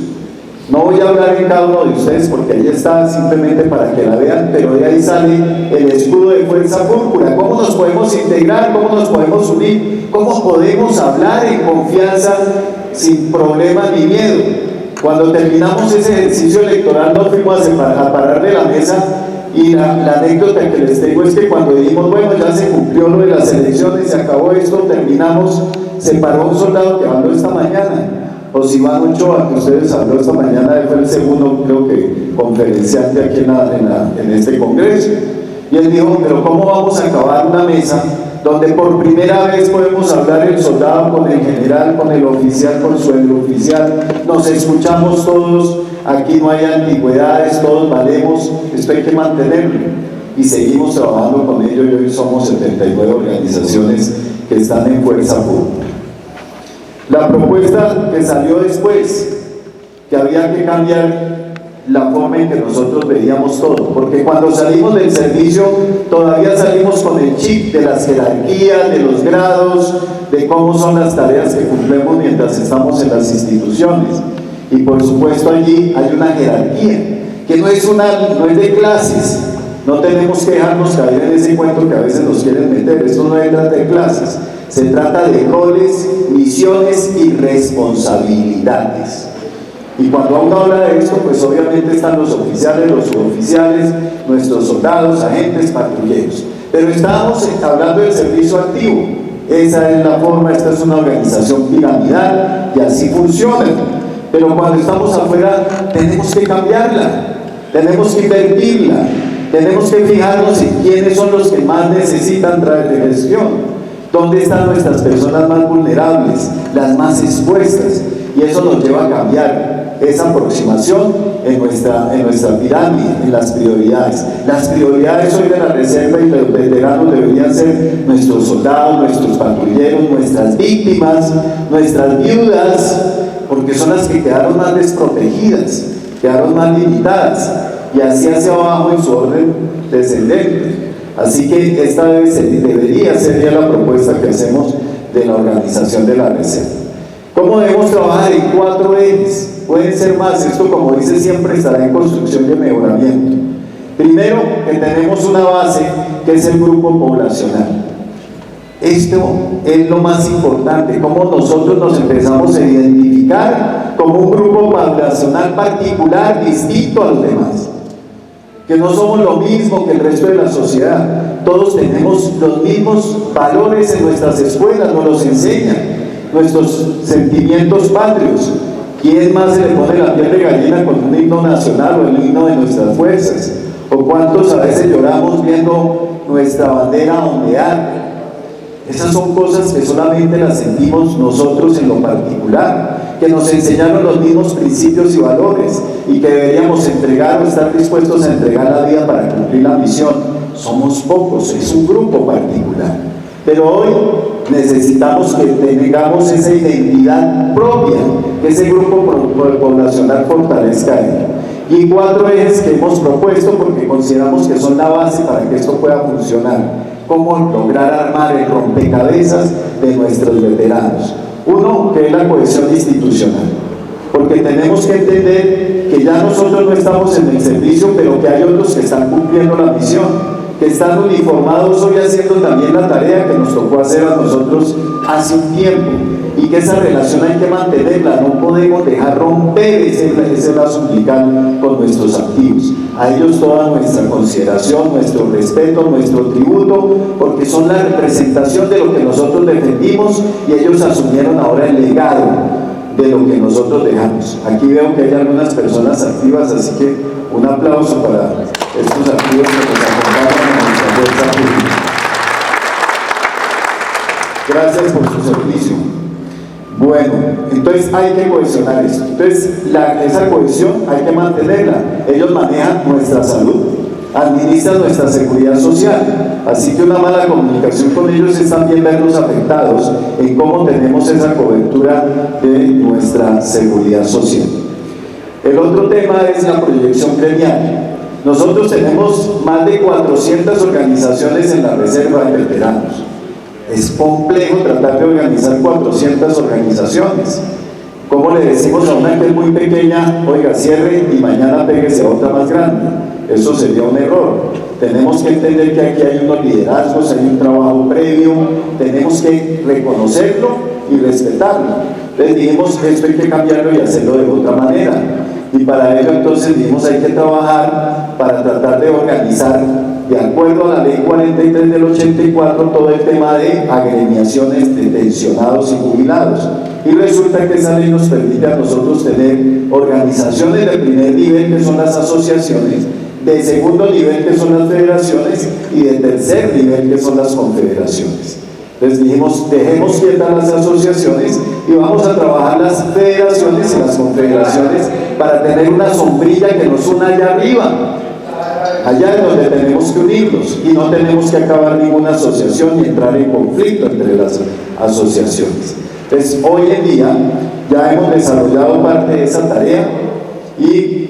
No voy a hablar en cada uno de ustedes porque ahí está, simplemente para que la vean, pero de ahí sale el escudo de Fuerza Púrpura. ¿Cómo nos podemos integrar? ¿Cómo nos podemos unir? ¿Cómo podemos hablar en confianza sin problemas ni miedo? Cuando terminamos ese ejercicio electoral nos fuimos a parar de la mesa Y la anécdota que les tengo es que cuando dijimos, bueno, ya se cumplió lo de las elecciones, se acabó esto, terminamos, se paró un soldado que habló esta mañana, Osiván Ochoa, que ustedes habló esta mañana, fue el segundo, creo que, conferenciante aquí en este congreso. Y él dijo, pero ¿cómo vamos a acabar una mesa donde por primera vez podemos hablar el soldado con el general, con el oficial, con su oficial, nos escuchamos todos, aquí no hay antigüedades, todos valemos, esto hay que mantenerlo? Y seguimos trabajando con ello y hoy somos 79 organizaciones que están en fuerza pública. La propuesta que salió después, que había que cambiar la forma en que nosotros veíamos todo, porque cuando salimos del servicio todavía salimos con el chip de las jerarquías, de los grados, de cómo son las tareas que cumplimos mientras estamos en las instituciones. Y por supuesto allí hay una jerarquía, que no es de clases, no tenemos que dejarnos caer en ese cuento que a veces nos quieren meter, esto no es de clases, se trata de roles, misiones y responsabilidades. Y cuando uno habla de esto, pues obviamente están los oficiales, los suboficiales, nuestros soldados, agentes, patrulleros. Pero estábamos hablando del servicio activo. Esa es la forma, esta es una organización piramidal y así funciona. Pero cuando estamos afuera tenemos que cambiarla, tenemos que invertirla, tenemos que fijarnos en quiénes son los que más necesitan traer de gestión, dónde están nuestras personas más vulnerables, las más expuestas, y eso nos lleva a cambiar esa aproximación en nuestra pirámide, en las prioridades. Las prioridades hoy de la reserva y de los veteranos deberían ser nuestros soldados, nuestros patrulleros, nuestras víctimas, nuestras viudas, porque son las que quedaron más desprotegidas, quedaron más limitadas, y así hacia abajo en su orden descendente. Así que esta debería ser ya la propuesta que hacemos de la organización de la reserva. ¿Cómo debemos trabajar? En 4 ejes. Pueden ser más, esto como dice siempre estará en construcción y mejoramiento. Primero, que tenemos una base que es el grupo poblacional. Esto es lo más importante, cómo nosotros nos empezamos a identificar como un grupo poblacional particular, distinto a los demás. Que no somos lo mismo que el resto de la sociedad, todos tenemos los mismos valores en nuestras escuelas, nos los enseñan, nuestros sentimientos patrios. ¿Quién más se le pone la piel de gallina con un himno nacional o el himno de nuestras fuerzas? ¿O cuántos a veces lloramos viendo nuestra bandera ondear? Esas son cosas que solamente las sentimos nosotros en lo particular, que nos enseñaron los mismos principios y valores y que deberíamos entregar o estar dispuestos a entregar la vida para cumplir la misión. Somos pocos, es un grupo particular. Pero hoy necesitamos que tengamos esa identidad propia, que ese grupo poblacional fortalezca él. Y 4 ejes que hemos propuesto porque consideramos que son la base para que esto pueda funcionar. Cómo lograr armar el rompecabezas de nuestros veteranos. Uno, que es la cohesión institucional, porque tenemos que entender que ya nosotros no estamos en el servicio, pero que hay otros que están cumpliendo la misión, que están uniformados hoy haciendo también la tarea que nos tocó hacer a nosotros hace un tiempo, y que esa relación hay que mantenerla, no podemos dejar romper ese lazo umbilical con nuestros activos. A ellos toda nuestra consideración, nuestro respeto, nuestro tributo, porque son la representación de lo que nosotros defendimos y ellos asumieron ahora el legado de lo que nosotros dejamos. Aquí veo que hay algunas personas activas, así que un aplauso para estos activos que nos acompañan en nuestra fuerza pública. Gracias por su servicio. Bueno, entonces hay que cohesionar esto. Entonces, esa cohesión hay que mantenerla. Ellos manejan nuestra salud, administran nuestra seguridad social. Así que una mala comunicación con ellos es también vernos afectados en cómo tenemos esa cobertura de nuestra seguridad social. El otro tema es la proyección gremial. Nosotros tenemos más de 400 organizaciones en la reserva de veteranos. Es complejo tratar de organizar 400 organizaciones. ¿Cómo le decimos a una que es muy pequeña, oiga, cierre y mañana péguese a otra más grande? Eso sería un error. Tenemos que entender que aquí hay unos liderazgos, hay un trabajo previo, tenemos que reconocerlo y respetarlo. Entonces dijimos, esto hay que cambiarlo y hacerlo de otra manera. Y para ello entonces dijimos, hay que trabajar para tratar de organizar, de acuerdo a la ley 43 del 84, todo el tema de agremiaciones de pensionados y jubilados. Y resulta que esa ley nos permite a nosotros tener organizaciones de primer nivel, que son las asociaciones, de segundo nivel, que son las federaciones, y de tercer nivel, que son las confederaciones. Entonces dijimos, dejemos quietas las asociaciones y vamos a trabajar las federaciones y las confederaciones para tener una sombrilla que nos una allá arriba. Allá es donde tenemos que unirnos y no tenemos que acabar ninguna asociación ni entrar en conflicto entre las asociaciones. Entonces, hoy en día ya hemos desarrollado parte de esa tarea y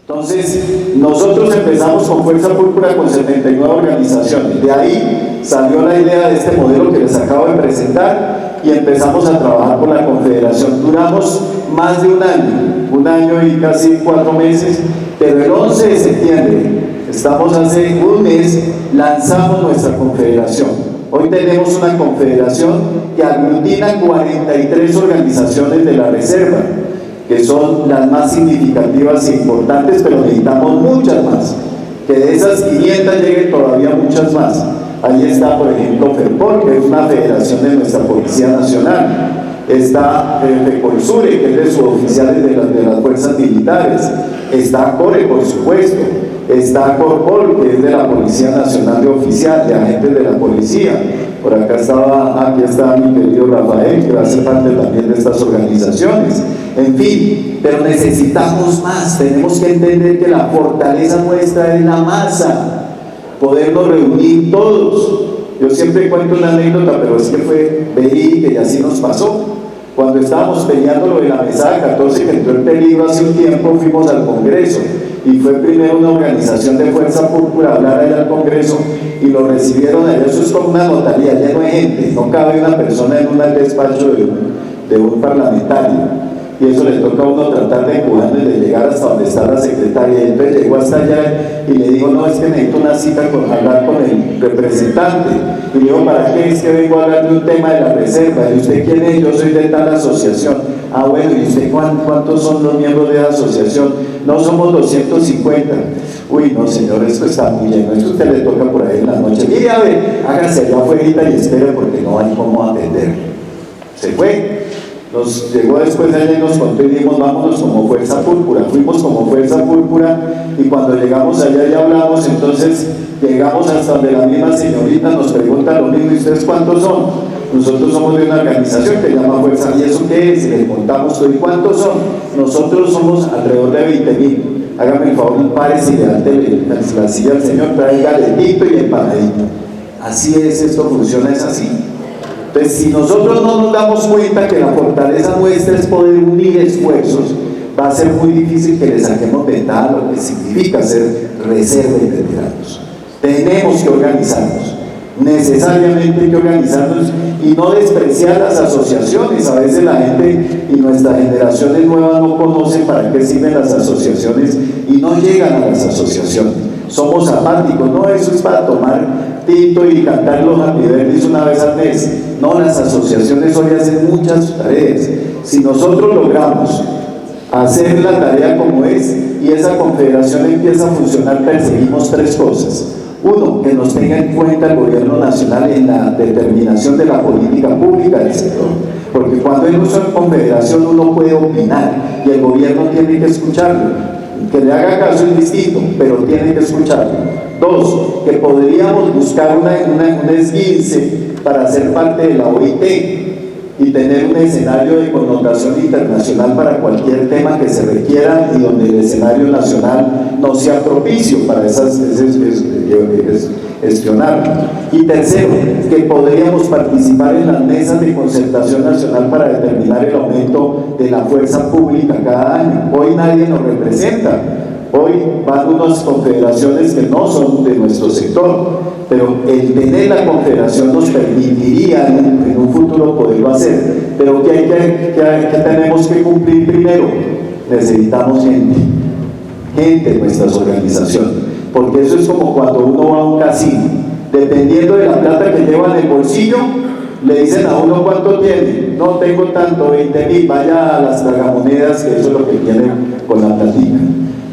entonces nosotros empezamos con Fuerza Púrpura con 79 organizaciones. De ahí salió la idea de este modelo que les acabo de presentar y empezamos a trabajar con la Confederación. Duramos más de un año y casi 4 meses, pero el 11 de septiembre, estamos hace un mes, lanzamos nuestra confederación. Hoy tenemos una confederación que aglutina 43 organizaciones de la Reserva, que son las más significativas e importantes, pero necesitamos muchas más, que de esas 500 lleguen todavía muchas más. Ahí está, por ejemplo, FERPOL, que es una federación de nuestra Policía Nacional. Está FECOLSURE, que es de suboficiales de las fuerzas militares. Está CORE, por supuesto. Está CORPOL, que es de la Policía Nacional de Oficial, de agentes de la policía. Por acá aquí está mi querido Rafael, que va a ser parte también de estas organizaciones. En fin, pero necesitamos más. Tenemos que entender que la fortaleza nuestra es la masa, podernos reunir todos. Yo siempre cuento una anécdota, pero es que fue verídica y así nos pasó. Cuando estábamos peleando lo de la mesada 14, que entró en peligro hace un tiempo, fuimos al Congreso y fue primero una organización de Fuerza Púrpura a hablar allá al Congreso y lo recibieron allá. Eso es como una notaría, lleno de gente, no cabe una persona en un despacho de un parlamentario. Y eso le toca a uno tratar de empujarlo y de llegar hasta donde está la secretaria. Y entonces llegó hasta allá y le dijo, no, es que necesito una cita hablar con el representante. Y le dijo, ¿para qué? Es que vengo a hablar de un tema de la Reserva. ¿Y usted quién es? Yo soy de tal asociación. Ah, bueno, ¿y usted cuántos son los miembros de la asociación? No, somos 250. Uy, no, señor, esto está muy lleno. Eso usted le toca por ahí en la noche. Mire, a ver, hágase allá afuera y espere porque no hay cómo atender. Se fue. Nos llegó después de allá y nos contó y dijimos, vámonos como Fuerza Púrpura. Fuimos como Fuerza Púrpura y cuando llegamos allá y hablamos, entonces llegamos hasta donde la misma señorita nos pregunta lo mismo, ¿y ustedes cuántos son? Nosotros somos de una organización que se llama Fuerza. ¿Y eso qué es? Y le contamos, ¿y cuántos son? Nosotros somos alrededor de 20,000. Hágame el favor, párese y levántele la silla al señor, trae galetito y empanadito. Así es, esto funciona, es así. Entonces, si nosotros no nos damos cuenta que la fortaleza nuestra es poder unir esfuerzos, va a ser muy difícil que le saquemos ventaja a lo que significa ser reserva y veteranos. Tenemos que organizarnos, necesariamente hay que organizarnos y no despreciar las asociaciones. A veces la gente y nuestras generaciones nuevas no conocen para qué sirven las asociaciones y no llegan a las asociaciones. Somos apáticos, no, eso es para tomar tinto y cantar los Happy Birthdays una vez al mes. No, las asociaciones hoy hacen muchas tareas. Si nosotros logramos hacer la tarea como es y esa confederación empieza a funcionar, perseguimos 3 cosas. 1, que nos tenga en cuenta el gobierno nacional en la determinación de la política pública del sector, porque cuando hay una confederación uno puede opinar y el gobierno tiene que escucharlo. Que le haga caso es distinto, pero tiene que escucharlo. 2, que podríamos buscar un esguince para ser parte de la OIT y tener un escenario de connotación internacional para cualquier tema que se requiera y donde el escenario nacional no sea propicio para gestionarlo. Y tercero, que podríamos participar en las mesas de concertación nacional para determinar el aumento de la fuerza pública cada año. Hoy nadie nos representa. Hoy van unas confederaciones que no son de nuestro sector, pero el tener la confederación nos permitiría en un futuro poderlo hacer. Pero ¿qué tenemos que cumplir primero? Necesitamos gente en nuestras organizaciones, porque eso es como cuando uno va a un casino. Dependiendo de la plata que lleva en el bolsillo, Le dicen a uno cuánto tiene, no tengo tanto, 20.000, vaya a las tragamonedas, que eso es lo que tiene con la platica.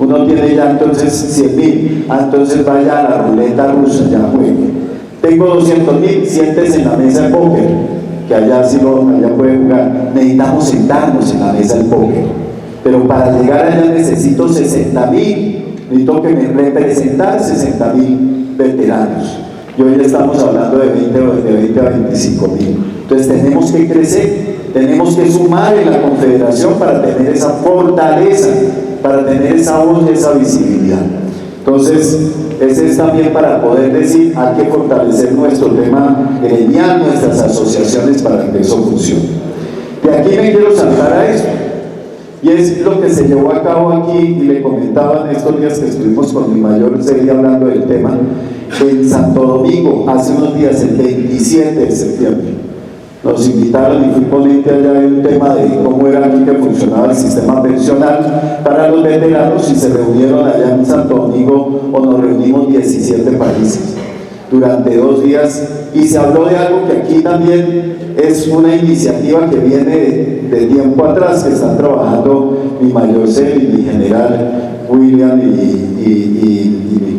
Uno tiene ya entonces 100.000, entonces vaya a la ruleta rusa, ya juegue. Tengo 200.000, siéntese en la mesa de póker, que allá sí allá puede jugar. Necesitamos sentarnos en la mesa del póker, pero para llegar allá necesito 60.000, necesito que me representar 60.000 veteranos. Y hoy estamos hablando de 20 a 25.000. Entonces tenemos que crecer, tenemos que sumar en la confederación para tener esa fortaleza, para tener esa voz y esa visibilidad. Entonces, ese es también para poder decir, hay que fortalecer nuestro tema gremial, nuestras asociaciones para que eso funcione. De aquí me quiero saltar a eso. Y es lo que se llevó a cabo aquí, y le comentaba en estos días que estuvimos con mi mayor Celia hablando del tema, en Santo Domingo, hace unos días, el 27 de septiembre. Nos invitaron y fui ponente allá de un tema de cómo era aquí que funcionaba el sistema pensional para los veteranos, y se reunieron allá en Santo Domingo, o nos reunimos 17 países durante 2 días, y se habló de algo que aquí también es una iniciativa que viene de tiempo atrás, que están trabajando mi mayor Cel y mi general William y mi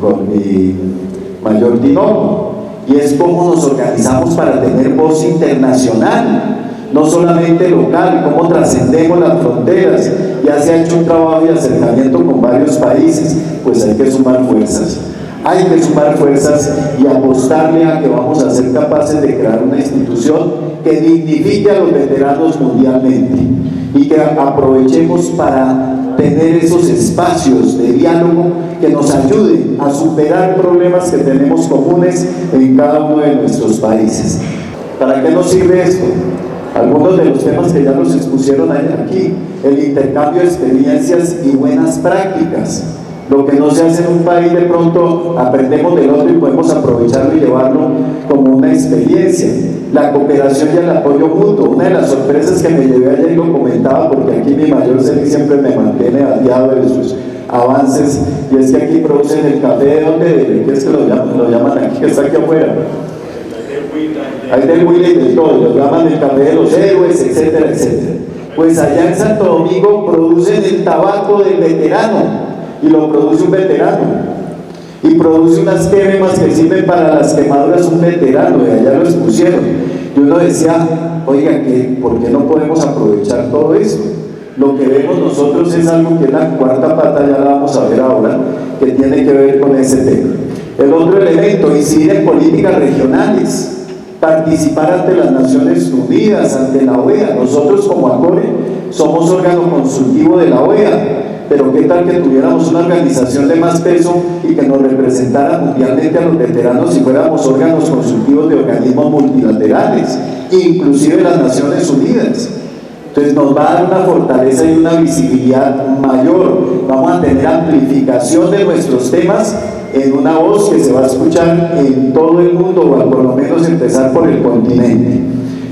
mayor Tinoco, y es cómo nos organizamos para tener voz internacional, no solamente local, cómo trascendemos las fronteras. Ya se ha hecho un trabajo de acercamiento con varios países, pues hay que sumar fuerzas. Hay que sumar fuerzas y apostarle a que vamos a ser capaces de crear una institución que dignifique a los veteranos mundialmente, y que aprovechemos para tener esos espacios de diálogo que nos ayuden a superar problemas que tenemos comunes en cada uno de nuestros países. ¿Para qué nos sirve esto? Algunos de los temas que ya nos expusieron aquí: el intercambio de experiencias y buenas prácticas. Lo que no se hace en un país, de pronto aprendemos del otro y podemos aprovecharlo y llevarlo como una experiencia. La cooperación y el apoyo mutuo. Una de las sorpresas que me llevé ayer, y lo comentaba porque aquí mi mayor Celi siempre me mantiene aliado de sus avances, y es que aquí producen el café de donde, ¿qué es que lo llaman aquí, que está aquí afuera? Hay del Willy y de todo, lo llaman el café de los héroes, etcétera, etcétera. Pues allá en Santo Domingo producen el tabaco del veterano, y lo produce un veterano, y produce unas cremas que sirven para las quemaduras un veterano, y allá lo expusieron. Y uno decía, oiga, ¿por qué no podemos aprovechar todo eso? Lo que vemos nosotros es algo que es la cuarta pata, ya la vamos a ver ahora, que tiene que ver con ese tema. El otro elemento, incidir en políticas regionales, participar ante las Naciones Unidas, ante la OEA. Nosotros como ACORE somos órgano consultivo de la OEA, pero qué tal que tuviéramos una organización de más peso y que nos representara mundialmente a los veteranos si fuéramos órganos consultivos de organismos multilaterales, inclusive las Naciones Unidas. Entonces nos va a dar una fortaleza y una visibilidad mayor, vamos a tener amplificación de nuestros temas en una voz que se va a escuchar en todo el mundo, o por lo menos empezar por el continente.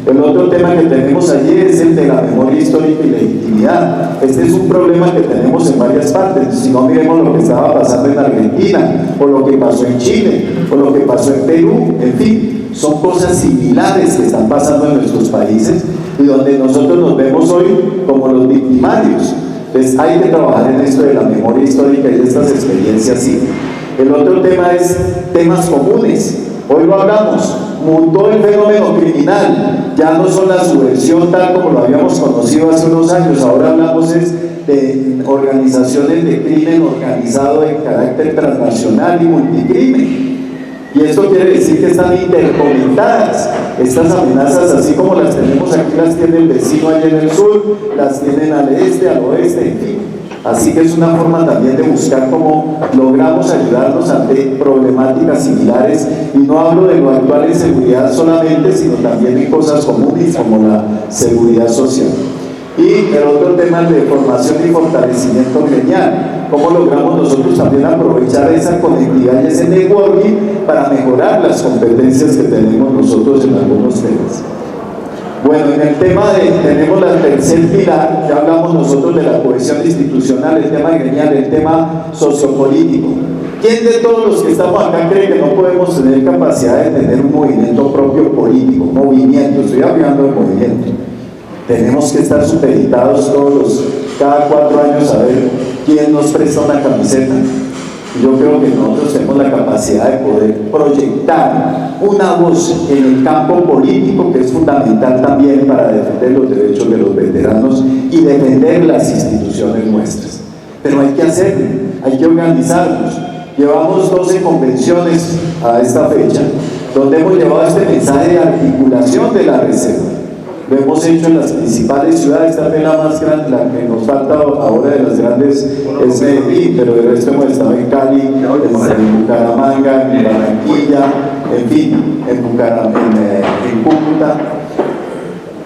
El otro tema que tenemos allí es el de la memoria histórica y legitimidad. Este es un problema que tenemos en varias partes. Si no, miremos lo que estaba pasando en Argentina, o lo que pasó en Chile, o lo que pasó en Perú. En fin, son cosas similares que están pasando en nuestros países, y donde nosotros nos vemos hoy como los victimarios. Entonces hay que trabajar en esto de la memoria histórica y de estas experiencias. Sí. El otro tema es temas comunes. Hoy lo hablamos, mutó el fenómeno criminal, ya no son la subversión tal como lo habíamos conocido hace unos años, ahora hablamos de organizaciones de crimen organizado de carácter transnacional y multicrimen. Y esto quiere decir que están interconectadas. Estas amenazas, así como las tenemos aquí, las tiene el vecino allá en el sur, las tienen al este, al oeste, en fin. Así que es una forma también de buscar cómo logramos ayudarnos ante problemáticas similares, y no hablo de lo actual en seguridad solamente, sino también en cosas comunes como la seguridad social. Y el otro tema es de formación y fortalecimiento gremial. ¿Cómo logramos nosotros también aprovechar esa conectividad y ese networking para mejorar las competencias que tenemos nosotros en algunos temas? Bueno, en el tema tenemos la tercer pilar, ya hablamos nosotros de la cohesión institucional, el tema gremial, el tema sociopolítico. ¿Quién de todos los que estamos acá cree que no podemos tener capacidad de tener un movimiento propio político? Movimiento, estoy hablando de movimiento. Tenemos que estar supeditados cada 4 años a ver quién nos presta una camiseta. Y yo creo que nosotros tenemos la capacidad de poder proyectar una voz en el campo político que es fundamental también para defender los derechos de los veteranos y defender las instituciones nuestras. Pero hay que hacerlo, hay que organizarnos. Llevamos 12 convenciones a esta fecha, donde hemos llevado este mensaje de articulación de la reserva. Lo hemos hecho en las principales ciudades, tal vez la más grande, la que nos falta ahora de las grandes es Medellín, pero el resto hemos estado en Cali, en Bucaramanga, en Barranquilla, en fin, en Cúcuta.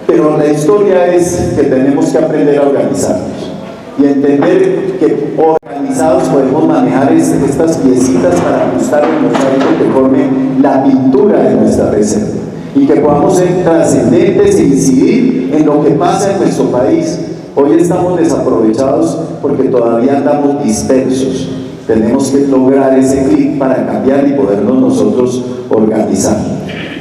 Pero la historia es que tenemos que aprender a organizarnos y entender que organizados podemos manejar estas piecitas para ajustar el mosaico que forme la pintura de nuestra reserva y que podamos ser trascendentes e incidir en lo que pasa en nuestro país. Hoy estamos desaprovechados porque todavía andamos dispersos. Tenemos que lograr ese clic para cambiar y podernos nosotros organizar.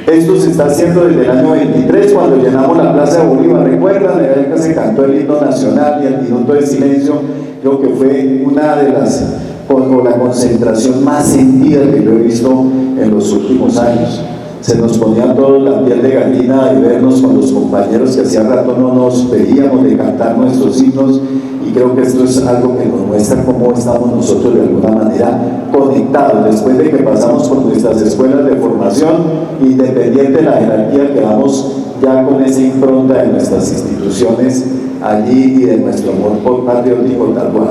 Esto se está haciendo desde el año 23, cuando llenamos la Plaza de Bolívar. ¿Recuerdan? Era que se cantó el himno nacional y el minuto de silencio. Creo que fue una de las, o la concentración más sentida que yo he visto en los últimos años. Se nos ponía todos la piel de gallina de vernos con los compañeros que hacía rato no nos veíamos, de cantar nuestros himnos, y creo que esto es algo que nos muestra cómo estamos nosotros de alguna manera conectados después de que pasamos por nuestras escuelas de formación, independiente de la jerarquía, quedamos ya con esa impronta de nuestras instituciones allí y de nuestro amor patriótico tal cual.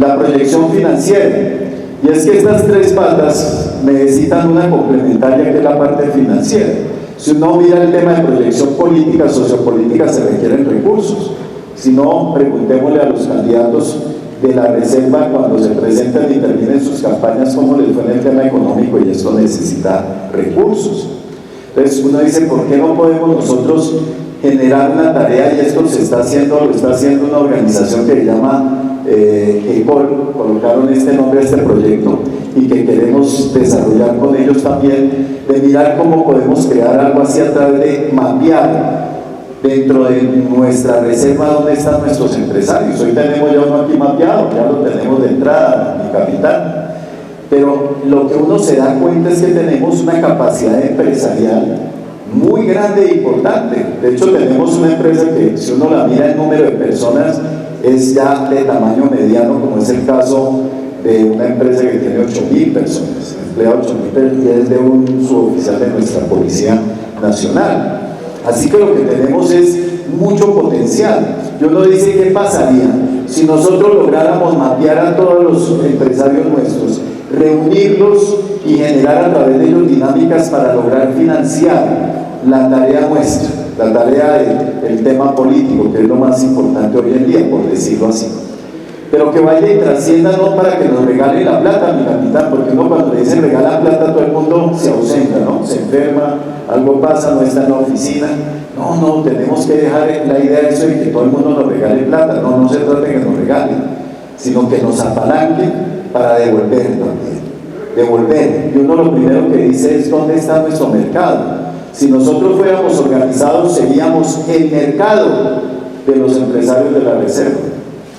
La proyección financiera. Y es que estas 3 patas necesitan una complementaria, que es la parte financiera. Si uno mira el tema de proyección política, sociopolítica, se requieren recursos. Si no, preguntémosle a los candidatos de la reserva cuando se presentan y terminen sus campañas cómo les fue en el tema económico, y esto necesita recursos. Entonces uno dice, ¿por qué no podemos nosotros generar una tarea? Y esto se está haciendo, lo está haciendo una organización que se llama ECOL, colocaron este nombre a este proyecto, y que queremos desarrollar con ellos también, de mirar cómo podemos crear algo así a través de mapear dentro de nuestra reserva dónde están nuestros empresarios. Hoy tenemos ya uno aquí mapeado, ya lo tenemos de entrada, mi capitán, pero lo que uno se da cuenta es que tenemos una capacidad empresarial muy grande e importante. De hecho, tenemos una empresa que, si uno la mira en número de personas, es ya de tamaño mediano, como es el caso de una empresa que tiene 8.000 personas, emplea 8.000, y es de un suboficial de nuestra Policía Nacional. Así que lo que tenemos es mucho potencial. Yo no dice qué pasaría si nosotros lográramos mapear a todos los empresarios nuestros, reunirlos y generar a través de ellos dinámicas para lograr financiar la tarea nuestra, la tarea del tema político, que es lo más importante hoy en día, por decirlo así. Pero que vaya y trascienda, no para que nos regalen la plata, mi capitán, porque uno cuando le dicen regalar plata, todo el mundo se ausenta, ¿no? Se enferma, algo pasa, no está en la oficina. No, tenemos que dejar la idea de eso y que todo el mundo nos regale plata. No se trata de que nos regalen, sino que nos apalanquen para devolver también. Devolver. Y uno lo primero que dice es dónde está nuestro mercado. Si nosotros fuéramos organizados, seríamos el mercado de los empresarios de la reserva,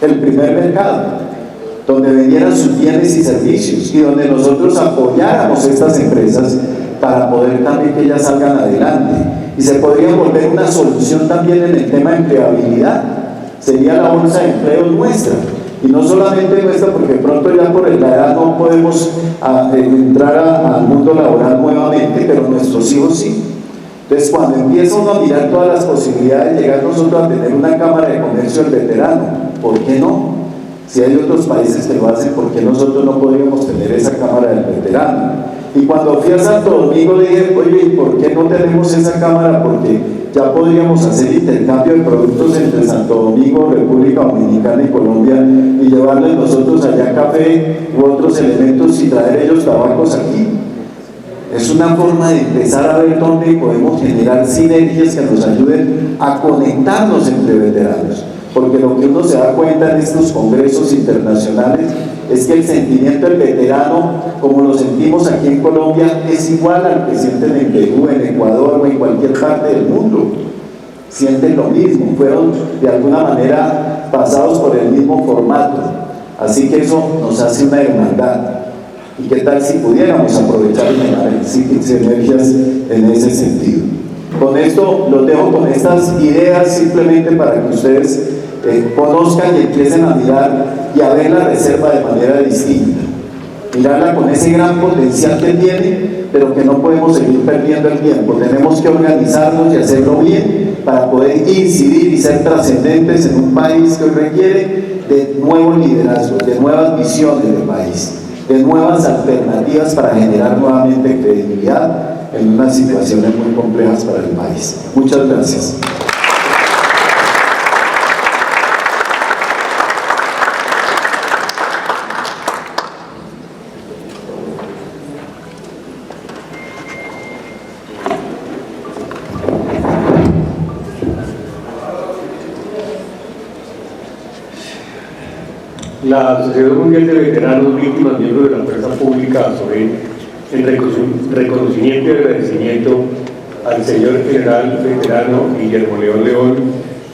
el primer mercado, donde vendieran sus bienes y servicios y donde nosotros apoyáramos estas empresas para poder también que ellas salgan adelante. Y se podría volver una solución también en el tema de empleabilidad. Sería la bolsa de empleo nuestra. Y no solamente nuestra, porque pronto ya por la edad no podemos entrar al mundo laboral nuevamente, pero nuestros hijos sí. Entonces, cuando empieza uno a mirar todas las posibilidades de llegar nosotros a tener una cámara de comercio del veterano, ¿por qué no? Si hay otros países que lo hacen, ¿por qué nosotros no podríamos tener esa cámara del veterano? Y cuando fui a Santo Domingo dije, oye, ¿y por qué no tenemos esa cámara? Porque ya podríamos hacer intercambio de productos entre Santo Domingo, República Dominicana y Colombia, y llevarles nosotros allá café u otros elementos y traer ellos tabacos aquí. Es una forma de empezar a ver dónde podemos generar sinergias que nos ayuden a conectarnos entre veteranos. porque lo que uno se da cuenta en estos congresos internacionales es que el sentimiento del veterano, como lo sentimos aquí en Colombia, es igual al que sienten en Perú, en Ecuador o en cualquier parte del mundo. Sienten lo mismo, fueron de alguna manera pasados por el mismo formato, así que eso nos hace una hermandad. ¿Y qué tal si pudiéramos aprovechar sinergias en ese sentido? Con esto los dejo con estas ideas simplemente para que ustedes conozcan y empiecen a mirar y a ver la reserva de manera distinta. Mirarla con ese gran potencial que tiene, pero que no podemos seguir perdiendo el tiempo. Tenemos que organizarnos y hacerlo bien para poder incidir y ser trascendentes en un país que hoy requiere de nuevos liderazgos, de nuevas visiones del país, de nuevas alternativas para generar nuevamente credibilidad en unas situaciones muy complejas para el país. Muchas gracias. La Asociación Mundial de Veteranos Víctimas, miembros de la Fuerza Pública, sobre el reconocimiento y agradecimiento al señor general veterano Guillermo León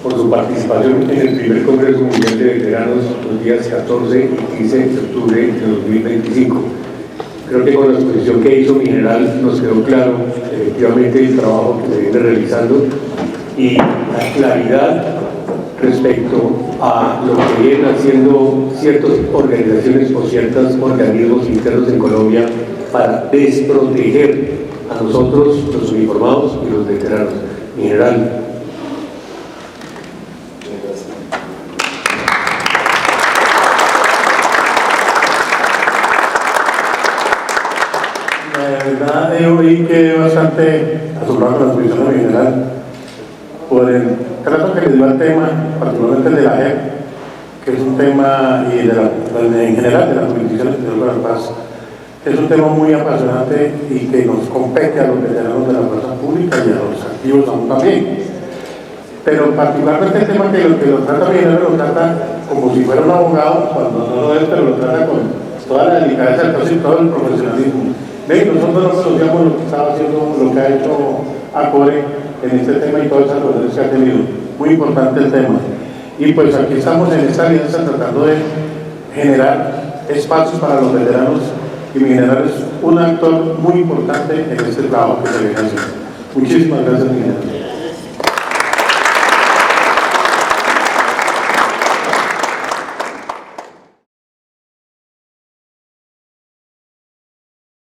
por su participación en el primer Congreso Mundial de Veteranos los días 14 y 15 de octubre de 2025. Creo que con la exposición que hizo mi general nos quedó claro efectivamente el trabajo que se viene realizando y la claridad respecto a lo que vienen haciendo ciertas organizaciones o ciertos organismos internos en Colombia para desproteger a nosotros, los uniformados y los veteranos. Mi general. La verdad, yo vi que bastante asombrado con la exposición de mi general por el trato que le dio al tema, particularmente el de la JEP, que es un tema, y en general de la Jurisdicción Especial para la Paz, es un tema muy apasionante y que nos compete a los veteranos de la fuerza pública y a los activos aún también. Pero particularmente el tema que lo trata mi general, lo trata como si fuera un abogado, cuando no lo es, pero lo trata con toda la delicadeza y todo el profesionalismo. Ven, nosotros no conocíamos lo que estaba haciendo, lo que ha hecho ACORE en este tema y todas esas reuniones que ha tenido. Muy importante el tema. Y pues aquí estamos en esta alianza tratando de generar espacios para los veteranos y mi general es un actor muy importante en este trabajo que se viene haciendo. Muchísimas gracias, mi general.